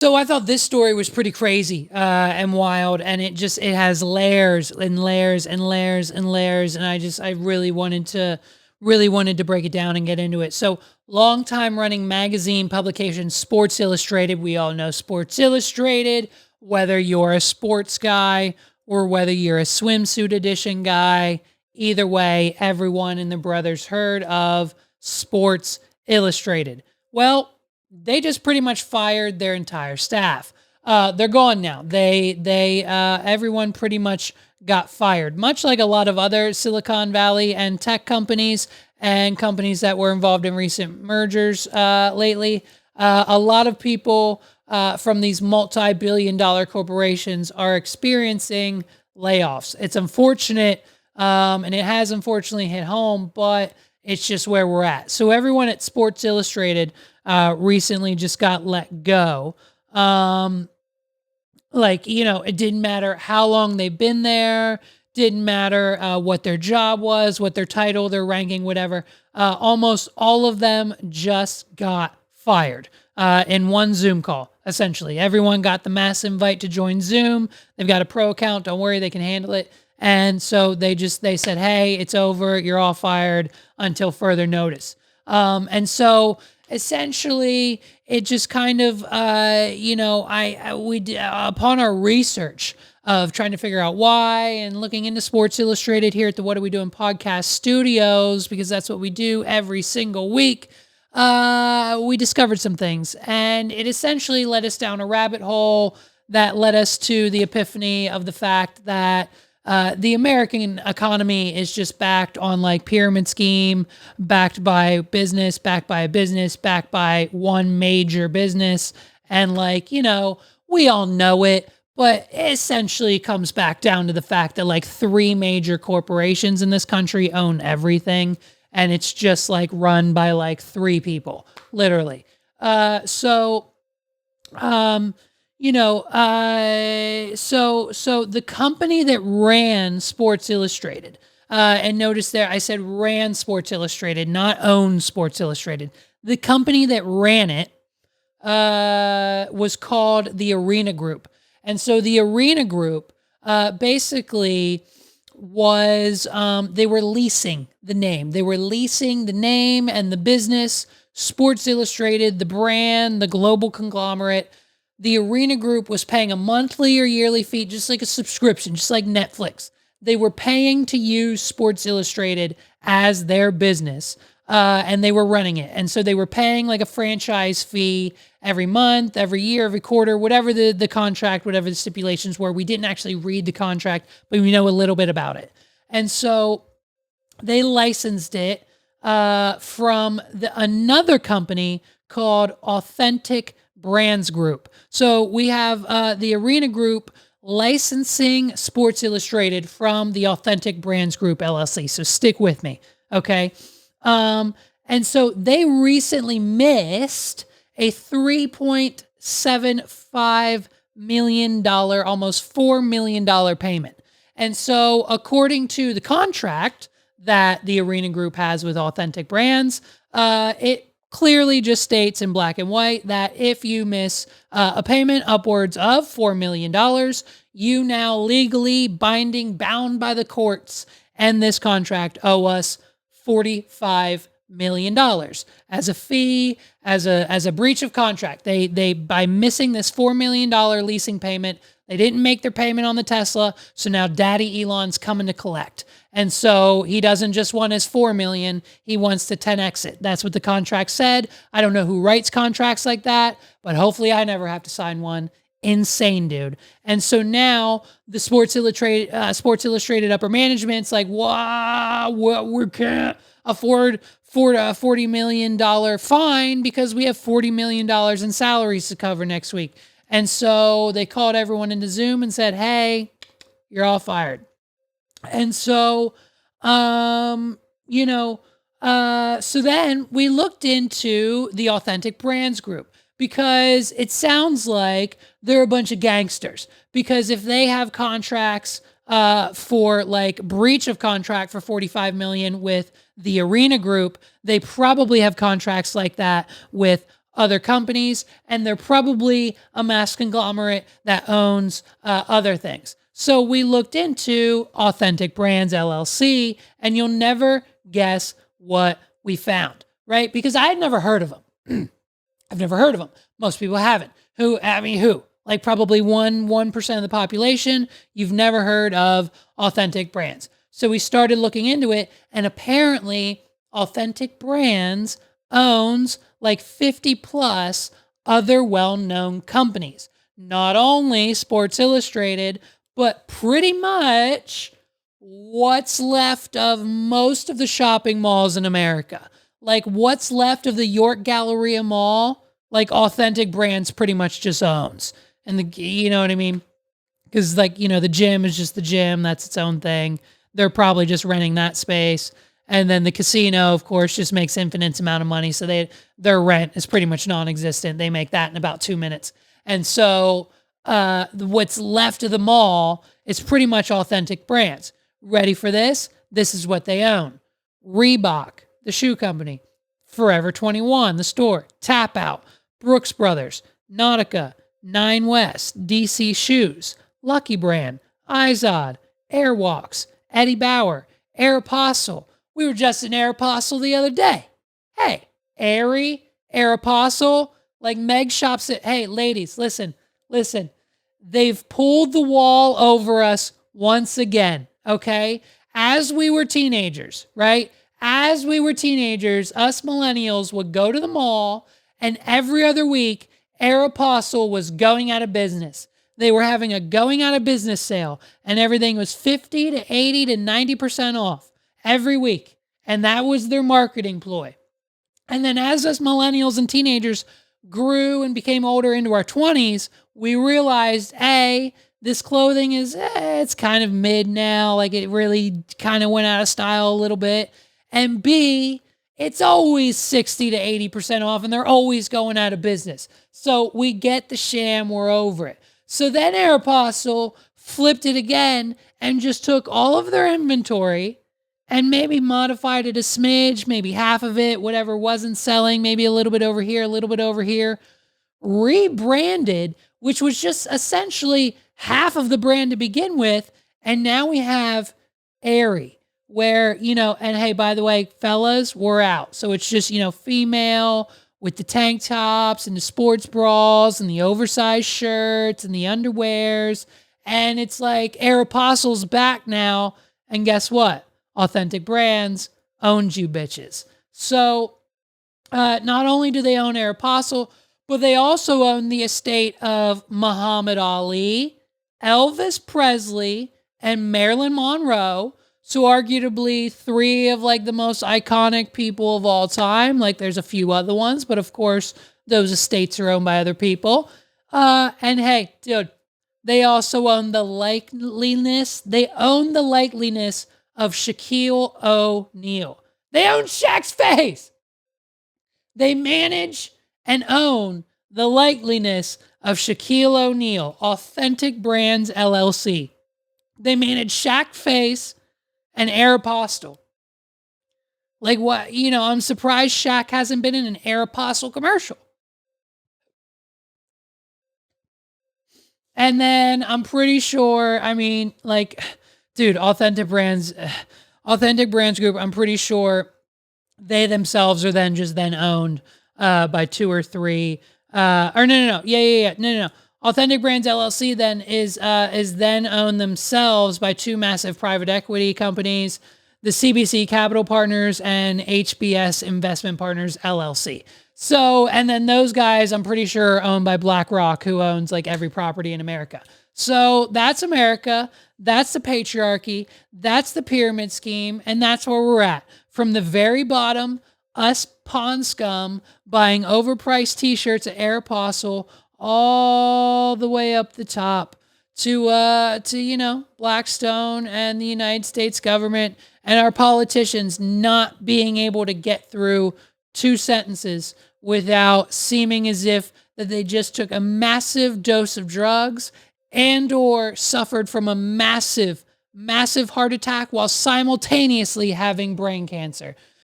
So I thought this story was pretty crazy and wild, and it has layers and layers and layers and layers, and I really wanted to break it down and get into it. So long time running magazine publication Sports Illustrated. We all know Sports Illustrated, whether you're a sports guy or whether you're a swimsuit edition guy. Either way, everyone and their brothers heard of Sports Illustrated. Well, they just pretty much fired their entire staff. They're gone now. Everyone pretty much got fired, much like a lot of other Silicon Valley and tech companies and companies that were involved in recent mergers lately. A lot of people from these multi-billion-dollar corporations are experiencing layoffs. It's unfortunate, and it has unfortunately hit home, but it's just where we're at. So everyone at Sports Illustrated recently just got let go. It didn't matter how long they've been there, didn't matter what their job was, what their title, their ranking, whatever. Almost all of them just got fired in one Zoom call, essentially. Everyone got the mass invite to join Zoom. They've got a pro account. Don't worry, they can handle it. And so they said, hey, it's over. You're all fired until further notice. And so essentially it just kind of, upon our research of trying to figure out why and looking into Sports Illustrated here at the What Are We Doing podcast studios, because that's what we do every single week, we discovered some things, and it essentially led us down a rabbit hole that led us to the epiphany of the fact that the American economy is just backed on like pyramid scheme, backed by a business, backed by one major business. And we all know it, but it essentially comes back down to the fact that like three major corporations in this country own everything. And it's just like run by like three people, literally. So the company that ran Sports Illustrated, and notice there I said ran Sports Illustrated, not owned Sports Illustrated. The company that ran it was called the Arena Group. And so the Arena Group basically was, they were leasing the name. They were leasing the name and the business, Sports Illustrated, the brand, the global conglomerate. The Arena Group was paying a monthly or yearly fee, just like a subscription, just like Netflix. They were paying to use Sports Illustrated as their business, and they were running it. And so they were paying like a franchise fee every month, every year, every quarter, whatever the contract, whatever the stipulations were. We didn't actually read the contract, but we know a little bit about it. And so they licensed it from another company called Authentic Brands Group. So we have the Arena Group licensing Sports Illustrated from the Authentic Brands Group LLC. So stick with me, okay? And so they recently missed a $3.75 million, almost $4 million payment. And so according to the contract that the Arena Group has with Authentic Brands, it clearly just states in black and white that if you miss a payment upwards of $4 million, you now legally bound by the courts and this contract owe us $45 million as a fee, as a breach of contract. They by missing this $4 million leasing payment, they didn't make their payment on the Tesla. So now Daddy Elon's coming to collect. And so he doesn't just want his $4 million, he wants to 10x it. That's what the contract said. I don't know who writes contracts like that, but hopefully I never have to sign one. Insane, dude. And so now the Sports Illustrated upper management's like, wow, we can't afford a $40 million fine because we have $40 million in salaries to cover next week. And so they called everyone into Zoom and said, hey, you're all fired. And so, so then we looked into the Authentic Brands Group because it sounds like they're a bunch of gangsters. Because if they have contracts for like breach of contract for $45 million with the Arena Group, they probably have contracts like that with other companies, and they're probably a mass conglomerate that owns other things. So we looked into Authentic Brands LLC, and you'll never guess what we found, right? Because I had never heard of them. I've never heard of them. Most people haven't. Who? Like probably 1% of the population, you've never heard of Authentic Brands. So we started looking into it, and apparently Authentic Brands owns like 50 plus other well-known companies. Not only Sports Illustrated, but pretty much what's left of most of the shopping malls in America. Like what's left of the York Galleria Mall, like Authentic Brands pretty much just owns. And you know what I mean? Because the gym is just the gym. That's its own thing. They're probably just renting that space. And then the casino, of course, just makes infinite amount of money. So their rent is pretty much non-existent. They make that in about 2 minutes. And so what's left of the mall is pretty much Authentic Brands. Ready for this? This is what they own. Reebok, the shoe company. Forever 21, the store. Tap Out, Brooks Brothers, Nautica, Nine West, DC Shoes, Lucky Brand, Izod, Airwalks, Eddie Bauer, Aeropostale. We were just in Aeropostale the other day. Hey, Aerie, Aeropostale, like Meg shops at, hey, ladies, listen. They've pulled the wall over us once again, okay? As we were teenagers, right? As we were teenagers, us millennials would go to the mall, and every other week, Aeropostale was going out of business. They were having a going out of business sale, and everything was 50 to 80 to 90% off every week. And that was their marketing ploy. And then as us millennials and teenagers grew and became older into our 20s, we realized, A, this clothing is, it's kind of mid now. Like it really kind of went out of style a little bit. And B, it's always 60 to 80% off, and they're always going out of business. So we get the sham, we're over it. So then Aeropostale flipped it again and just took all of their inventory and maybe modified it a smidge, maybe half of it, whatever wasn't selling, maybe a little bit over here, rebranded, which was just essentially half of the brand to begin with. And now we have Aerie, where, and hey, by the way, fellas, we're out. So it's just, female with the tank tops and the sports bras and the oversized shirts and the underwears. And it's like Aeropostale's back now. And guess what? Authentic Brands owns you bitches. So not only do they own Aeropostale, but they also own the estate of Muhammad Ali, Elvis Presley, and Marilyn Monroe. So arguably three of like the most iconic people of all time. Like there's a few other ones, but of course those estates are owned by other people. And hey, dude, they also own the likeliness. They own the likeliness of Shaquille O'Neal. They own Shaq's face. They manage and own the likeliness of Shaquille O'Neal. Authentic Brands LLC. They manage Shaq's face and Aeropostale. Like what? I'm surprised Shaq hasn't been in an Aeropostale commercial. And then I'm pretty sure, dude, Authentic Brands Group, I'm pretty sure they themselves are then owned by two or three. No. Authentic Brands LLC then is then owned themselves by two massive private equity companies, the CBC Capital Partners and HBS Investment Partners LLC. So, and then those guys, I'm pretty sure, are owned by BlackRock, who owns like every property in America. So that's America. That's the patriarchy. That's the pyramid scheme. And that's where we're at. From the very bottom, us pawn scum buying overpriced t-shirts at Aeropostale all the way up the top to Blackstone and the United States government and our politicians not being able to get through two sentences without seeming as if that they just took a massive dose of drugs and or suffered from a massive heart attack while simultaneously having brain cancer.